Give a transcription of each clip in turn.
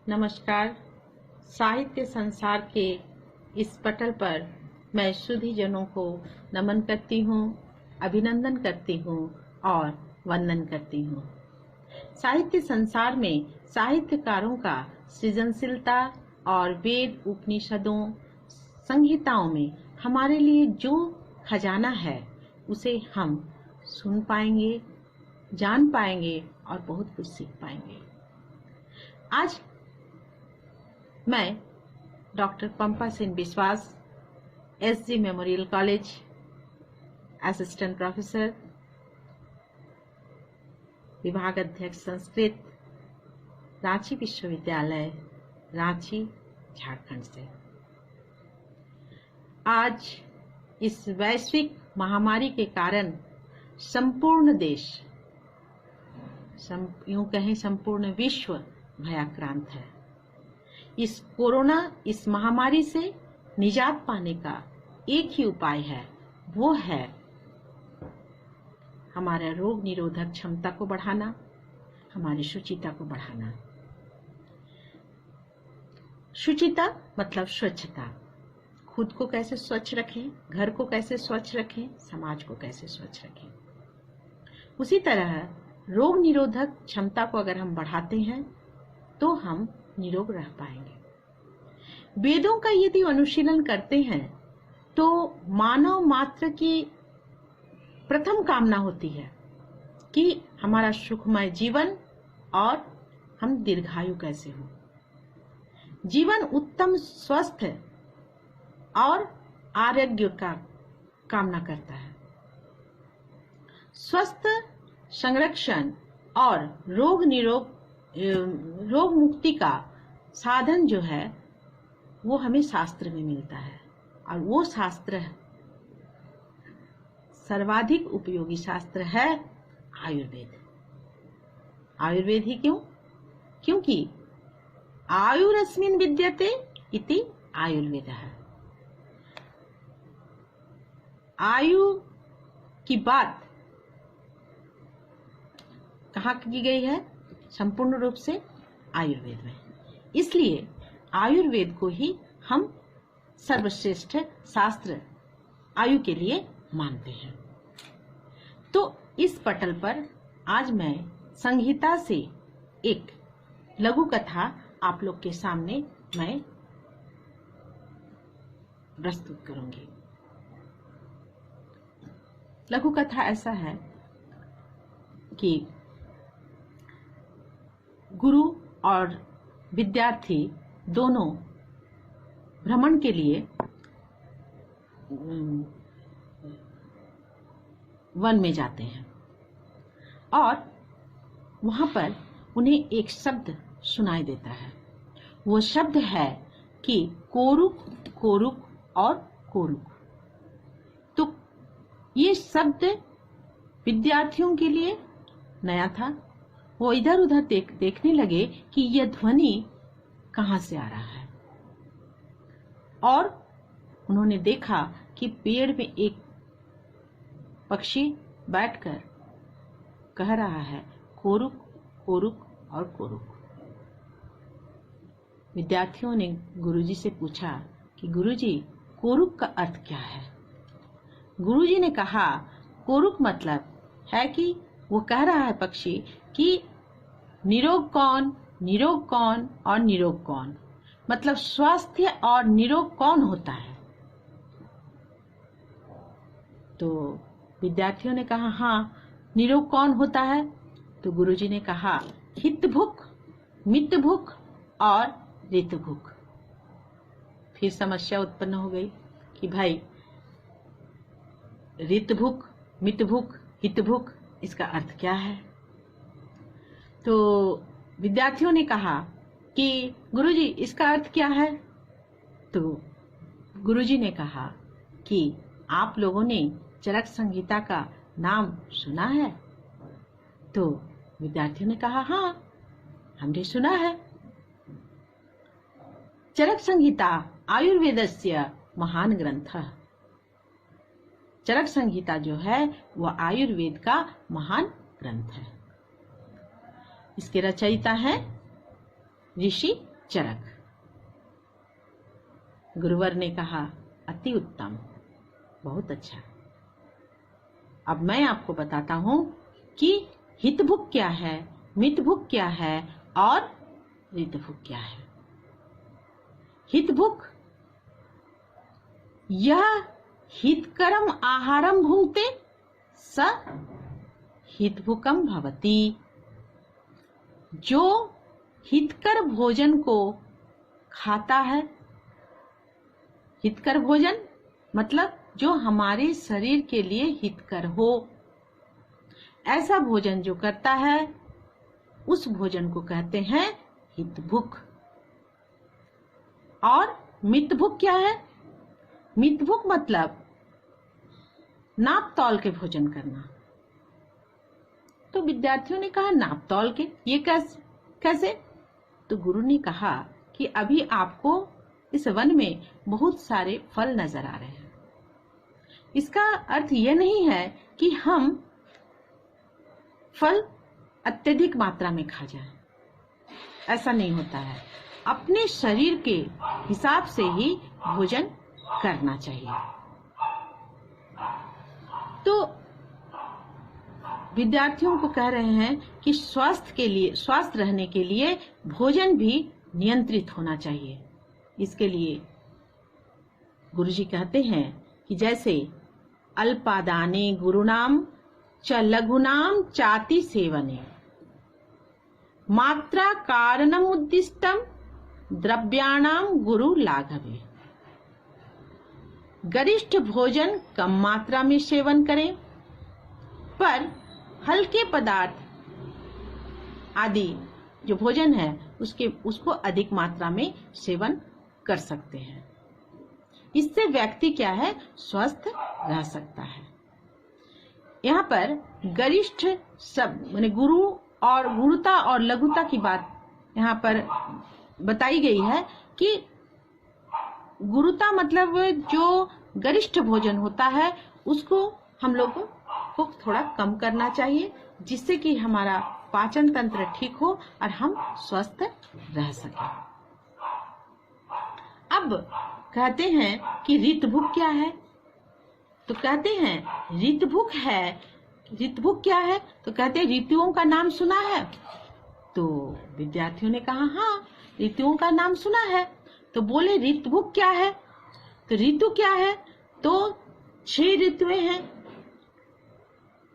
नमस्कार। साहित्य संसार के इस पटल पर मैं सुधी जनों को नमन करती हूँ, अभिनंदन करती हूँ और वंदन करती हूँ। साहित्य संसार में साहित्यकारों का सृजनशीलता और वेद उपनिषदों संहिताओं में हमारे लिए जो खजाना है उसे हम सुन पाएंगे, जान पाएंगे और बहुत कुछ सीख पाएंगे। आज मैं डॉक्टर पंपा सेन विश्वास, SG memorial college, assistant professor, विभाग अध्यक्ष संस्कृत, रांची विश्वविद्यालय, रांची, झारखंड से आज इस वैश्विक महामारी के कारण संपूर्ण देश, यूं कहें संपूर्ण विश्व भयाक्रांत है। इस कोरोना, इस महामारी से निजात पाने का एक ही उपाय है, वो है हमारा रोग निरोधक क्षमता को बढ़ाना, हमारी शुचिता को बढ़ाना। शुचिता मतलब स्वच्छता। खुद को कैसे स्वच्छ रखें, घर को कैसे स्वच्छ रखें, समाज को कैसे स्वच्छ रखें। उसी तरह रोग निरोधक क्षमता को अगर हम बढ़ाते हैं तो हम निरोग रह पाएंगे। वेदों का यदि अनुशीलन करते हैं तो मानव मात्र की प्रथम कामना होती है कि हमारा सुखमय जीवन और हम दीर्घायु कैसे हो। जीवन उत्तम, स्वस्थ और आरोग्य का कामना करता है। स्वस्थ संरक्षण और रोग मुक्ति का साधन जो है वो हमें शास्त्र में मिलता है, और वो शास्त्र सर्वाधिक उपयोगी शास्त्र है आयुर्वेद। आयुर्वेद ही क्यों? क्योंकि आयुरस्मिन् विद्यते इति आयुर्वेदः। आयु की बात कहाँ की गई है? संपूर्ण रूप से आयुर्वेद में। इसलिए आयुर्वेद को ही हम सर्वश्रेष्ठ शास्त्र आयु के लिए मानते हैं। तो इस पटल पर आज मैं संहिता से एक लघु कथा आप लोग के सामने मैं प्रस्तुत करूंगी। लघु कथा ऐसा है कि गुरु और विद्यार्थी दोनों भ्रमण के लिए वन में जाते हैं और वहां पर उन्हें एक शब्द सुनाई देता है। वो शब्द है कि कोरुक, कोरुक और कोरुक। तो ये शब्द विद्यार्थियों के लिए नया था। वो इधर उधर देखने लगे कि यह ध्वनि कहाँ से आ रहा है, और उन्होंने देखा कि पेड़ में एक पक्षी बैठकर कह रहा है कोरुक, कोरुक और कोरुक। विद्यार्थियों ने गुरुजी से पूछा कि गुरुजी, कोरुक का अर्थ क्या है? गुरुजी ने कहा कोरुक मतलब है कि वो कह रहा है पक्षी कि निरोग कौन, निरोग कौन और निरोग कौन, मतलब स्वास्थ्य और निरोग कौन होता है। तो विद्यार्थियों ने कहा हाँ, निरोग कौन होता है? तो गुरुजी ने कहा हितभुक, मितभुक और ऋतभुक। फिर समस्या उत्पन्न हो गई कि भाई ऋतभुक, मितभुक, हितभुक, इसका अर्थ क्या है? तो विद्यार्थियों ने कहा कि गुरुजी इसका अर्थ क्या है? तो गुरुजी ने कहा कि आप लोगों ने चरक संहिता का नाम सुना है? तो विद्यार्थियों ने कहा हाँ, हमने सुना है। चरक संहिता आयुर्वेदस्य महान ग्रंथः। चरक संहिता जो है वह आयुर्वेद का महान ग्रंथ है। इसके रचयिता है ऋषि चरक। गुरुवर ने कहा, अति उत्तम, बहुत अच्छा। अब मैं आपको बताता हूं कि हितभुक क्या है, मितभुक क्या है और ऋतभुक क्या है। हितभुक, यह हितकरम आहारम भुंक्ते स हितभुकम भवति। जो हितकर भोजन को खाता है, हितकर भोजन मतलब जो हमारे शरीर के लिए हितकर हो, ऐसा भोजन जो करता है उस भोजन को कहते हैं हितभुक। और मितभुक क्या है? मितभुक मतलब नाप तौल के भोजन करना। तो विद्यार्थियों ने कहा, नाप तौल के, ये कैसे? तो गुरु ने कहा कि अभी आपको इस वन में बहुत सारे फल नजर आ रहे हैं। इसका अर्थ यह नहीं है कि हम फल अत्यधिक मात्रा में खा जाएं। ऐसा नहीं होता है। अपने शरीर के हिसाब से ही भोजन करना चाहिए। तो विद्यार्थियों को कह रहे हैं कि स्वस्थ रहने के लिए भोजन भी नियंत्रित होना चाहिए। इसके लिए गुरुजी कहते हैं कि जैसे अल्पादाने गुरुनाम च लघुनाम चाति सेवने मात्रा कारणम उद्दिष्टम द्रव्याणाम गुरु लाघवे। गरिष्ठ भोजन कम मात्रा में सेवन करें, पर हल्के पदार्थ आदि जो भोजन है उसको अधिक मात्रा में सेवन कर सकते हैं। इससे व्यक्ति क्या है, स्वस्थ रह सकता है। यहाँ पर गरिष्ठ शब्द माने गुरु और गुरुता और लघुता की बात यहाँ पर बताई गई है कि गुरुता मतलब जो गरिष्ठ भोजन होता है उसको हम लोगों को थोड़ा कम करना चाहिए, जिससे कि हमारा पाचन तंत्र ठीक हो और हम स्वस्थ रह सकें। अब कहते हैं कि ऋतभुक क्या है? तो कहते हैं ऋतभुक क्या है? तो कहते हैं ऋतुओं का नाम सुना है? तो विद्यार्थियों ने कहा हाँ, ऋतुओं का नाम सुना है। तो बोले ऋतभुक क्या है? तो ऋतु क्या है? तो 6 ऋतुएं हैं।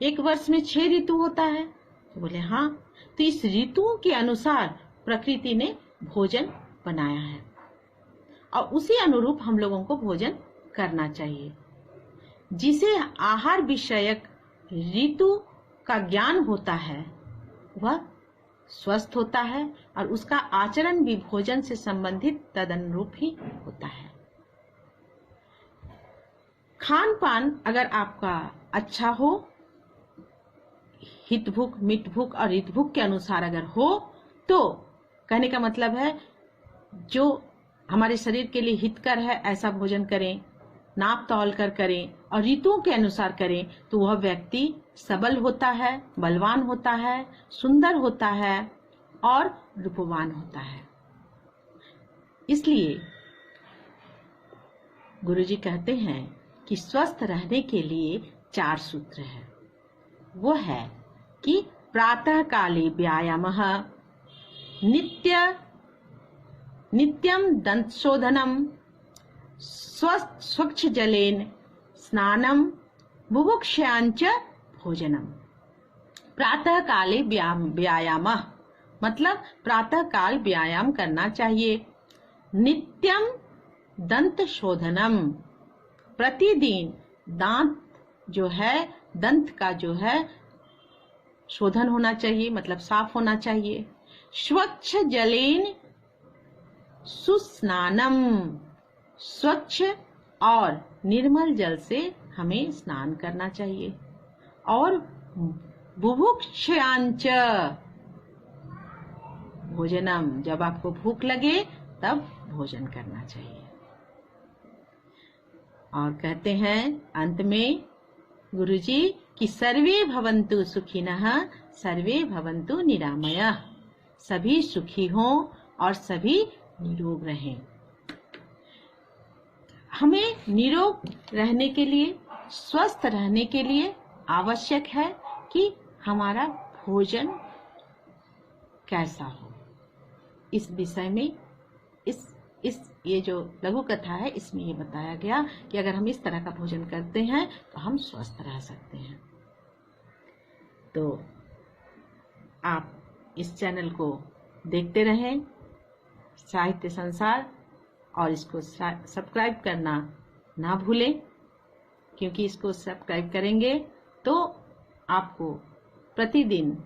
एक वर्ष में 6 ऋतु होता है। तो बोले हाँ। तो इस ऋतुओं के अनुसार प्रकृति ने भोजन बनाया है और उसी अनुरूप हम लोगों को भोजन करना चाहिए। जिसे आहार विषयक ऋतु का ज्ञान होता है वह स्वस्थ होता है और उसका आचरण भी भोजन से संबंधित तदनुरूप ही होता है। खान पान अगर आपका अच्छा हो, हितभुक, मितभुक और ऋतभुक के अनुसार अगर हो, तो कहने का मतलब है जो हमारे शरीर के लिए हितकर है ऐसा भोजन करें, नाप तौल कर करें और ऋतुओं के अनुसार करें, तो वह व्यक्ति सबल होता है, बलवान होता है, सुंदर होता है और रूपवान होता है। इसलिए गुरुजी कहते हैं कि स्वस्थ रहने के लिए 4 सूत्र है। वो है कि प्रातः काले व्यायामः, नित्यम दंतशोधनम, स्वच्छ जलेन स्नानम, बुभुक्षांच भोजनम। प्रातः काले व्यायाम मतलब प्रातः काल व्यायाम करना चाहिए। नित्यम दंत शोधनम, प्रतिदिन दांत जो है, दंत का जो है शोधन होना चाहिए, मतलब साफ होना चाहिए। स्वच्छ जलेन सुस्नानम, स्वच्छ और निर्मल जल से हमें स्नान करना चाहिए। और बुभुक्षांच भोजनम, जब आपको भूख लगे तब भोजन करना चाहिए। और कहते हैं अंत में गुरुजी कि सर्वे भवन्तु सुखिनः, सर्वे भवन्तु निरामयः। सभी सुखी हों और सभी निरोग रहें। हमें निरोग रहने के लिए, स्वस्थ रहने के लिए आवश्यक है कि हमारा भोजन कैसा हो। इस विषय में ये जो लघु कथा है इसमें ये बताया गया कि अगर हम इस तरह का भोजन करते हैं तो हम स्वस्थ रह सकते हैं। तो आप इस चैनल को देखते रहें, साहित्य संसार, और इसको सब्सक्राइब करना ना भूलें, क्योंकि इसको सब्सक्राइब करेंगे तो आपको प्रतिदिन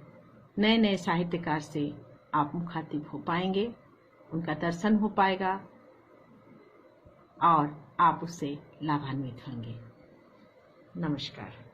नए नए साहित्यकार से आप मुखातिब हो पाएंगे, उनका दर्शन हो पाएगा और आप उससे लाभान्वित होंगे। नमस्कार।